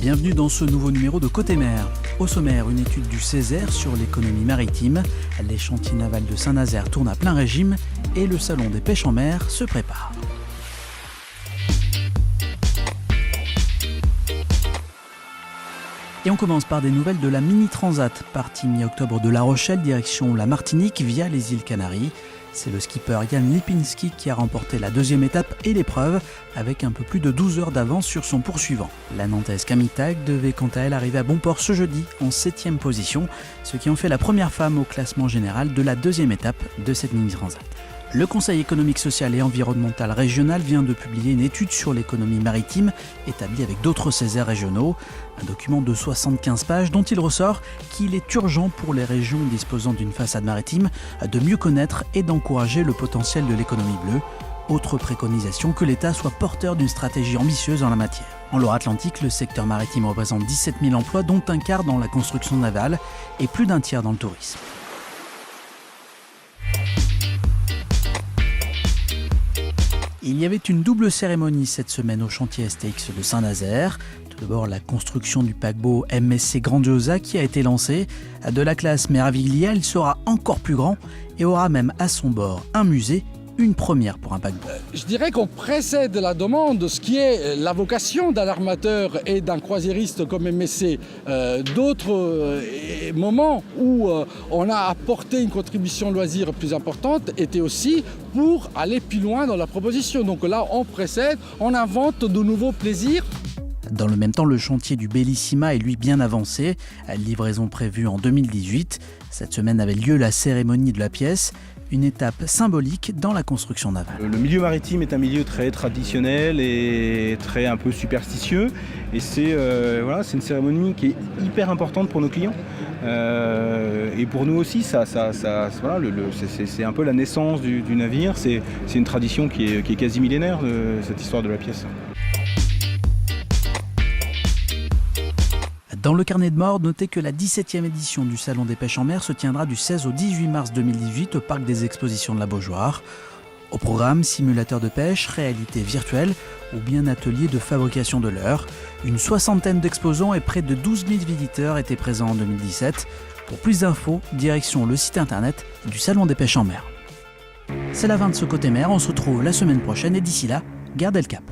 Bienvenue dans ce nouveau numéro de Côté Mer. Au sommaire, une étude du Césaire sur l'économie maritime. Les chantiers navals de Saint-Nazaire tournent à plein régime et le salon des pêches en mer se prépare. Et on commence par des nouvelles de la Mini Transat, partie mi-octobre de La Rochelle, direction la Martinique via les îles Canaries. C'est le skipper Jan Lipinski qui a remporté la deuxième étape et l'épreuve avec un peu plus de 12 heures d'avance sur son poursuivant. La Nantaise Camille Tag devait quant à elle arriver à bon port ce jeudi en 7e position, ce qui en fait la première femme au classement général de la deuxième étape de cette Mini Transat. Le Conseil économique, social et environnemental régional vient de publier une étude sur l'économie maritime établie avec d'autres Césaires régionaux. Un document de 75 pages dont il ressort qu'il est urgent pour les régions disposant d'une façade maritime de mieux connaître et d'encourager le potentiel de l'économie bleue. Autre préconisation, que l'État soit porteur d'une stratégie ambitieuse en la matière. En Loire-Atlantique, le secteur maritime représente 17 000 emplois, dont un quart dans la construction navale et plus d'un tiers dans le tourisme. Il y avait une double cérémonie cette semaine au chantier STX de Saint-Nazaire. Tout d'abord, la construction du paquebot MSC Grandiosa qui a été lancé. De la classe Meraviglia, il sera encore plus grand et aura même à son bord un musée, une première pour un paquebot. Je dirais qu'on précède la demande, ce qui est la vocation d'un armateur et d'un croisiériste comme MSC. D'autres moments où on a apporté une contribution loisir plus importante étaient aussi pour aller plus loin dans la proposition. Donc là, on précède, on invente de nouveaux plaisirs. Dans le même temps, le chantier du Bellissima est lui bien avancé. Livraison prévue en 2018. Cette semaine avait lieu la cérémonie de la pièce. Une étape symbolique dans la construction navale. Le milieu maritime est un milieu très traditionnel et très un peu superstitieux. Et c'est une cérémonie qui est hyper importante pour nos clients. Et pour nous aussi, c'est un peu la naissance du navire. C'est une tradition qui est quasi millénaire, cette histoire de la pièce. Dans le carnet de mort, notez que la 17e édition du Salon des pêches en mer se tiendra du 16 au 18 mars 2018 au Parc des Expositions de la Beaujoire. Au programme, simulateur de pêche, réalité virtuelle ou bien atelier de fabrication de leurre. Une soixantaine d'exposants et près de 12 000 visiteurs étaient présents en 2017. Pour plus d'infos, direction le site internet du Salon des pêches en mer. C'est la fin de ce Côté mer, on se retrouve la semaine prochaine et d'ici là, gardez le cap.